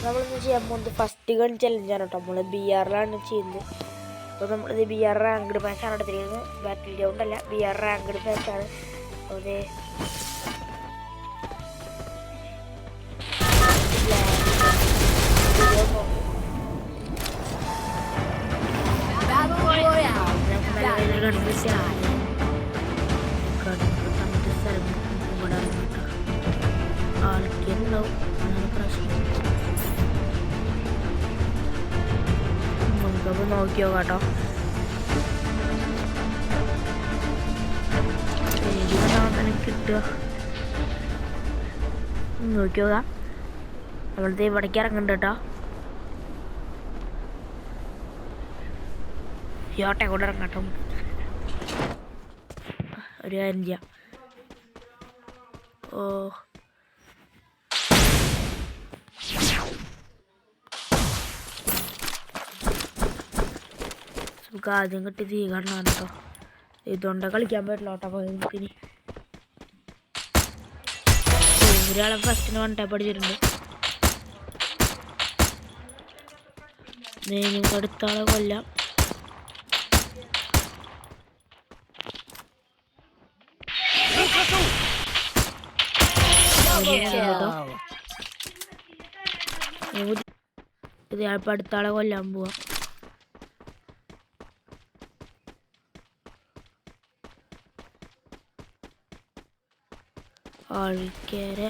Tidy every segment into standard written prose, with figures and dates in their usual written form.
നമ്മളിന്ന് ചെയ്യാൻ പോകുന്നത് ഫസ്റ്റ് ഗൺ ചലഞ്ചാണ് കേട്ടോ. നമ്മൾ BR-ലാണ് ചെയ്യുന്നത്. അപ്പോൾ നമ്മളിത് BR റാങ്ക്ഡ് മാച്ചാണ് എടുത്തിരിക്കുന്നത്. ബാറ്റിൽ ഗ്രൗണ്ട് അല്ല, BR റാങ്ക്ഡ് മാച്ചാണ്. അതെ ആൾക്കാരുണ്ടാവും, അതാണ് പ്രശ്നം. നമുക്കപ്പോൾ നോക്കിയോ കേട്ടോ. കിട്ടുക നോക്കിയോക്കാം. നമ്മളത് ഇവിടേക്ക് ഇറങ്ങുന്നുണ്ട് കേട്ടോ. യോട്ടെ കൂടെ ഇറങ്ങട്ടോ. ഒരു കാര്യം ചെയ്യാം. ഓ നമുക്ക് ആദ്യം കിട്ടി തീ കാണാണ് കേട്ടോ. ഇതുകൊണ്ട് കളിക്കാൻ പറ്റില്ല കേട്ടോ. അപ്പോൾ നമുക്കിനി ഒരാളെ ഫസ്റ്റിന് വൺ ടാപ്പ് അടിച്ചിട്ടുണ്ട്. നമുക്ക് അടുത്ത ആളെ കൊല്ലാം. ഇയാളിപ്പോൾ അടുത്ത ആളെ കൊല്ലാൻ പോവാ. ആൾക്കാരെ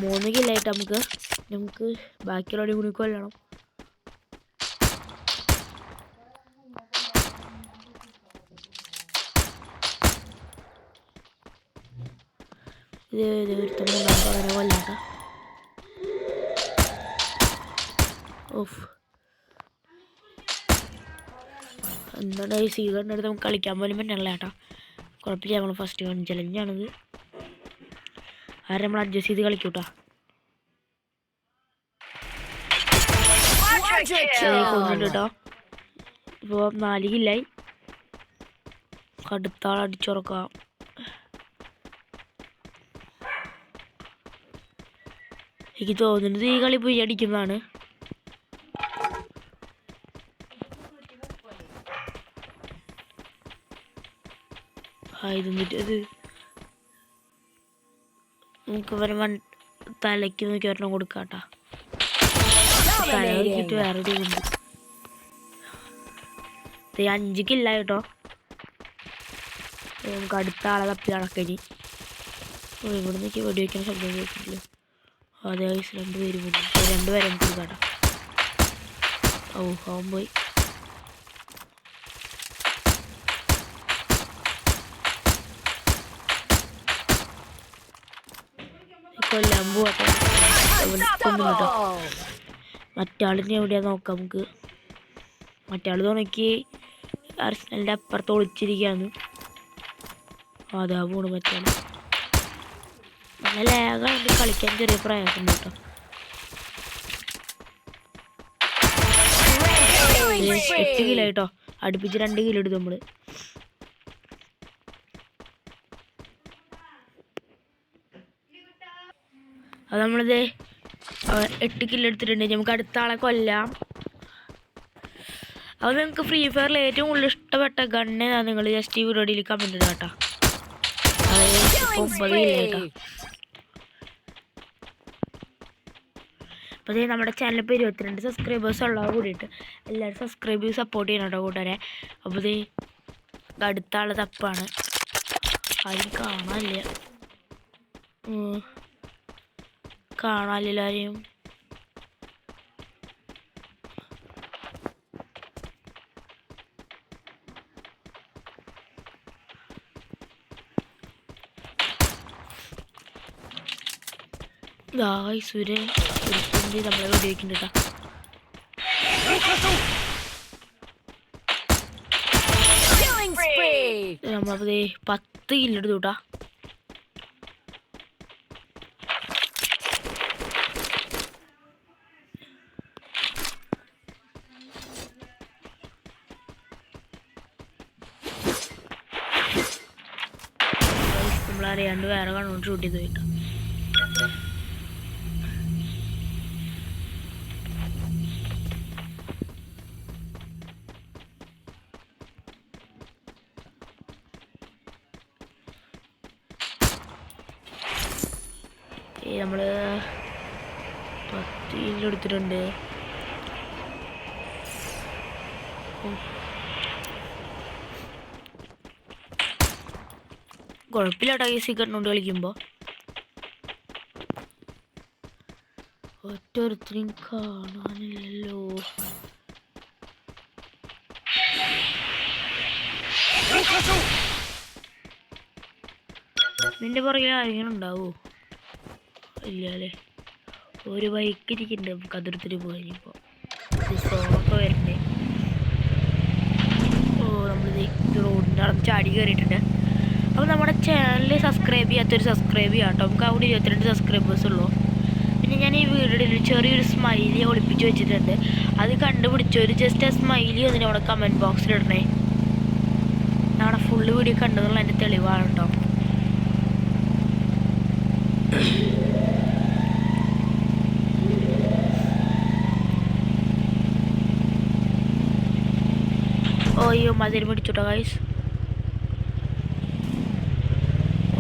മൂന്ന് കില്ലായിട്ട് നമുക്ക് ബാക്കിയുള്ളവരെ കൂടി കൊല്ലണം. ഇത് ഒരുത്ത മൂന്നാമത്തെ അവരെ കൊല്ലാട്ട. ഓഫ് എന്താണ് ഈ സീസണിൻ്റെ അടുത്ത് നമുക്ക് കളിക്കാൻ പോലും പറ്റണല്ല ചേട്ടാ. കുഴപ്പമില്ല, നമ്മൾ ഫസ്റ്റ് ഗൺ ചലഞ്ചാണിത്. ആരും നമ്മൾ അഡ്ജസ്റ്റ് ചെയ്ത് കളിക്കൂട്ടാ. കൊന്നിട്ട് കേട്ടോ. ഇപ്പോൾ 4 കില്ലായി. അടുത്താൾ അടിച്ചുറക്കാം. എനിക്ക് തോന്നുന്നത് ഈ കളി പോയി അടിക്കുന്നതാണ്. ഇതെന്നിട്ട് അത് നമുക്ക് തലയ്ക്ക് നോക്കി ഒരെണ്ണം കൊടുക്കാട്ടാ. തല നോക്കിയിട്ട് വേറൊരു ഉണ്ട്. 5 കില്ല കേട്ടോ. നമുക്ക് അടുത്ത ആളെ തപ്പി നടക്കനി. ഇവിടെ നിന്നൊക്കെ വെടിവെക്കുന്ന ശബ്ദം കേൾക്കില്ല. അതെ 2 പേര് പോയി. 2 പേരെ നമുക്ക് കൊടുക്കാട്ടാ. അവൻ പോയി. കൊല്ലാൻ പോട്ടെ. കൊണ്ടുപോട്ടോ. മറ്റാളിനെ എവിടെയാ നോക്കാം നമുക്ക്. മറ്റാൾ തുണക്കി അർസനലിൻ്റെ അപ്പുറത്ത് ഒളിച്ചിരിക്കുകയാണ്. അതാ പോണു മറ്റാൾ. നല്ല ലാഗാണ്, കളിക്കാൻ ചെറിയ പ്രയാസം കേട്ടോ. 8 കിലോ കേട്ടോ. അടുപ്പിച്ച് 2 കിലോ എടുത്തു നമ്മള്. അത് നമ്മളിത് 8 കിലോ എടുത്തിട്ടുണ്ട്. നമുക്ക് അടുത്ത ആളെ കൊല്ലാം. അത് നിങ്ങൾക്ക് ഫ്രീ ഫയറിൽ ഏറ്റവും കൂടുതൽ ഇഷ്ടപ്പെട്ട ഗണ്ണ് നിങ്ങൾ ജസ്റ്റ് ഈ വീഡിയോയിൽ കമൻറ്റ് ഇടുക കേട്ടോ. അതായത് 9 കിലോ കേട്ടോ. അപ്പോൾ ഇത് നമ്മുടെ ചാനൽ ഇപ്പോൾ 22 സബ്സ്ക്രൈബേഴ്സ് ഉള്ളത് കൂടിയിട്ട് എല്ലാവരും സബ്സ്ക്രൈബ് ചെയ്ത് സപ്പോർട്ട് ചെയ്യണം കേട്ടോ കൂട്ടുകാരെ. അപ്പോൾ ഇത് അടുത്ത ആളെ തപ്പാണ്. ആരും കാണാനില്ല ആരെയും. സുരൻ നമ്മളെ ഉപയോഗിക്കുന്നുണ്ട് കേട്ടോ. നമ്മളത് 10 കിലോ എടുത്തു കേട്ടോ. അറിയാണ്ട് വേറെ കണ്ണുകൊണ്ട് ഷൂട്ട് ചെയ്ത് പോയിട്ടോ. നമ്മള് 10 എടുത്തിട്ടുണ്ട്. കുഴപ്പമില്ല ഈ കണ്ണുകൊണ്ട് കളിക്കുമ്പോൾ. ഒറ്റൊരുത്തരും കാണാനില്ലല്ലോ. നിന്റെ പുറകെ ആരെങ്കിലും ഉണ്ടാവോ? ഇല്ല അല്ലേ. ഒരു ബൈക്ക് ഇരിക്കുന്നുണ്ട്, നമുക്ക് അതിർത്തിട്ട് പോയിപ്പോൾ ഫോണൊക്കെ വരണ്ടേ. നമ്മളിത് റോഡിൻ്റെ അവിടെ ചാടി കയറിയിട്ടുണ്ട്. അപ്പോൾ നമ്മുടെ ചാനൽ സബ്സ്ക്രൈബ് ചെയ്യാത്തൊരു സബ്സ്ക്രൈബ് ചെയ്യാം കേട്ടോ. നമുക്ക് അവിടെ 22 സബ്സ്ക്രൈബേഴ്സ് ഉള്ളൂ. പിന്നെ ഞാൻ ഈ വീഡിയോയിൽ ചെറിയൊരു സ്മൈലി ഒളിപ്പിച്ച് വെച്ചിട്ടുണ്ട്. അത് കണ്ടുപിടിച്ചൊരു ജസ്റ്റ് ആ സ്മൈലി അതിന് അവിടെ കമൻറ്റ് ബോക്സിൽ ഇടണേ. ഞങ്ങളുടെ ഫുള്ള് വീഡിയോ കണ്ടതുള്ള എൻ്റെ തെളിവാണ് കേട്ടോ. ഓയ്യോ മതിൽ പിടിച്ചോട്ടോ ഗൈസ്.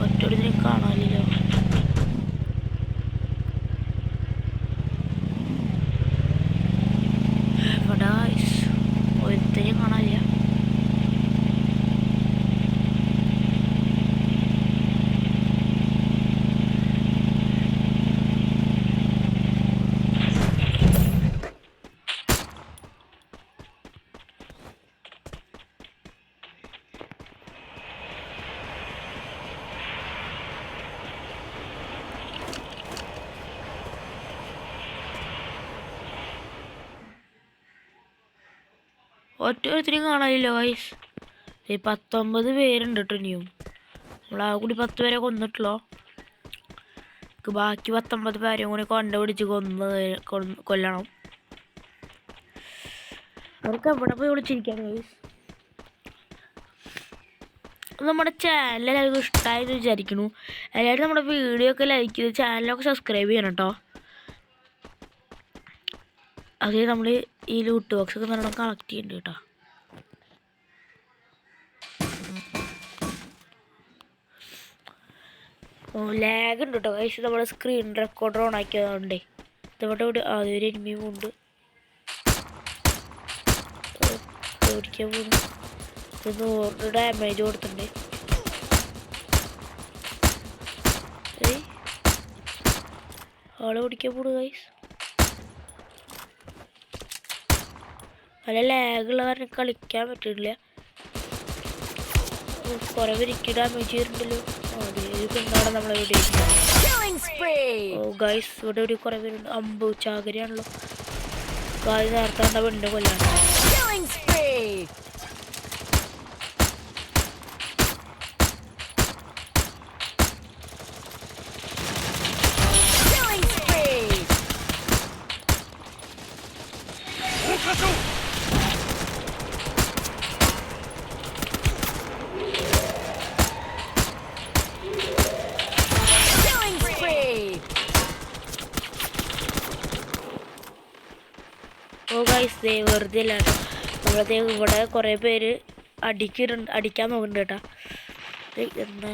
ഒറ്റൊരുത്തിനും കാണാനില്ലല്ലോ. എവിടെ ഗൈസ്? ഒരുത്തനും കാണാനില്ല. ഒറ്റൊരുത്തിനും കാണാനില്ല ഗൈസ്. 19 പേരുണ്ട് കേട്ടോ. ഇനിയും നമ്മളാ കൂടി 10 പേരെ കൊന്നിട്ടുള്ളൂ. ബാക്കി 19 പേരെയും കൂടി കൊണ്ടുപിടിച്ച് കൊല്ലണം. അവർക്ക് എവിടെ പോയി വിളിച്ചിരിക്കാണ് ഗൈസ്. നമ്മുടെ ചാനൽ എല്ലാവർക്കും ഇഷ്ടമായെന്ന് വിചാരിക്കുന്നു. എല്ലാവരും നമ്മുടെ വീഡിയോ ഒക്കെ ലൈക്ക് ചെയ്ത് ചാനലൊക്കെ സബ്സ്ക്രൈബ് ചെയ്യണം കേട്ടോ. അത് നമ്മൾ ഈ ലൂട്ട് ബോക്സ് ഒക്കെ നല്ലോണം കളക്ട് ചെയ്യുന്നുണ്ട് കേട്ടോ. ലാഗ് ഉണ്ട് കേട്ടോ ഗൈസ്. നമ്മുടെ സ്ക്രീൻ റെക്കോർഡർ ഓൺ ആക്കിയതുകൊണ്ടേ ഇതോടെ ഇവിടെ ആദ്യം എനിമിയും ഉണ്ട്. ഓടിക്കാൻ പോകുന്നു. 100 ഡാമേജ് കൊടുത്തിട്ടുണ്ട്. ആളെ ഓടിക്കാൻ പോകുന്നു ഗൈസ്. നല്ല ലാഗുള്ള കാരണം കളിക്കാൻ പറ്റില്ല. കുറെ പേർക്ക് ഡാമേജ് ചെയ്തിട്ടുണ്ടല്ലോ. അതെ നമ്മളെ ഇവിടെ ഗൈസ്. ഇവിടെ ഒരു കുറെ പേരുണ്ട്. അമ്പു ചാകരിയാണല്ലോ ഗായ്. നേരത്തെ കണ്ട പെണ്ണിനെ കൊല്ലാണ്. വെറുതെ അല്ല നമ്മളത് ഇവിടെ കുറേ പേര് അടിക്കാൻ നോക്കുന്നുണ്ട് കേട്ടോ. എന്താ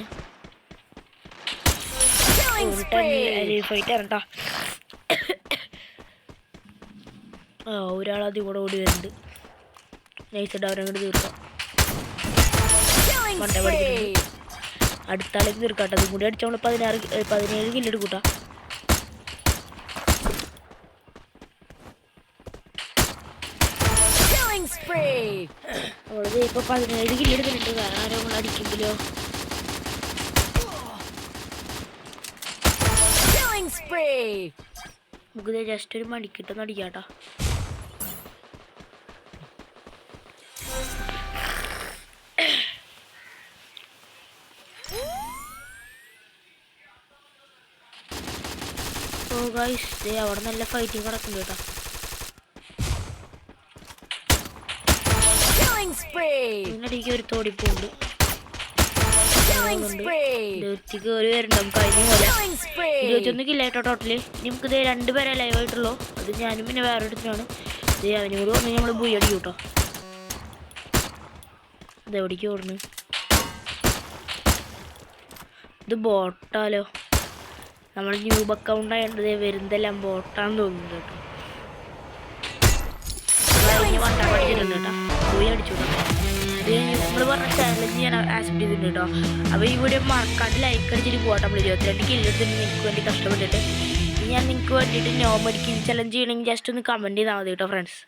ഫൈറ്റ് ആണ് കേട്ടോ. ഒരാളത് കൂടെ ഓടി വരുന്നുണ്ട്. നൈസായിട്ട് അവരങ്ങോട്ട് തീർക്കാം. മണ്ട പഠിക്കുന്നുണ്ട്. അടുത്ത ആളേക്ക് തീർക്കാട്ടോ. അതും കൂടി അടിച്ചാൽ 17 കില്ല് എടുക്കൂട്ടാ. അവളത് ഇപ്പൊ 17 കില്ല് എടുക്കുന്നുണ്ട്. വേറെ ആരോ നമ്മൾ അടിക്കുമ്പോഴോ. നമുക്ക് ജസ്റ്റ് ഒരു മണിക്കിട്ടൊന്ന് അടിക്കാട്ടോ. ഓ ഗൈസ് അവിടെ നല്ല ഫൈറ്റിംഗ് നടക്കുന്നുണ്ട് കേട്ടോ. ഇതിനിടയ്ക്ക് ഒരു തോടിപ്പുണ്ട്. കയറി വരുന്നുണ്ടാവും കഴിഞ്ഞ പോലെ 21 കില്ലായിട്ടോ ടോട്ടല്. നമുക്കിത് 2 പേരെ ലൈവായിട്ടുള്ളൂ. അത് ഞാനും പിന്നെ വേറെ എടുത്തിട്ടാണ്. ഇത് അവനോട് വന്ന് നമ്മൾ ബുയി അടിക്കും കേട്ടോ. ഇത് എവിടേക്ക് ഓടുന്നു? ഇത് ബോട്ടാലോ. നമ്മൾ ന്യൂബ് അക്കൗണ്ട് ആയതുകൊണ്ട് വരുന്നതെല്ലാം ബോട്ടാന്ന് തോന്നുന്നുണ്ട് കേട്ടോ. വണ്ടാ പഠിച്ചിട്ടുണ്ട് കേട്ടോ. ബുയി അടിച്ചു കേട്ടോ. നമ്മൾ പറഞ്ഞ ചാലഞ്ച് ഞാൻ ആക്സെപ്റ്റ് ചെയ്തിട്ടുണ്ട് കേട്ടോ. അപ്പോൾ ഈ വീഡിയോ മറക്കാണ്ട് ലൈക്ക് അടിച്ചിട്ട് പോകട്ടെ. നമ്മൾ 22 കില്ലെടുത്തിട്ട് നിങ്ങൾക്ക് വേണ്ടി കഷ്ടപ്പെട്ടിട്ട് ഞാൻ നിങ്ങൾക്ക് വേണ്ടിയിട്ട് നോ മെഡിക്കൽ ചലഞ്ച് ചെയ്യണമെങ്കിൽ ജസ്റ്റ് ഒന്ന് കമൻറ്റ് ചെയ്താൽ മതി കേട്ടോ ഫ്രണ്ട്സ്.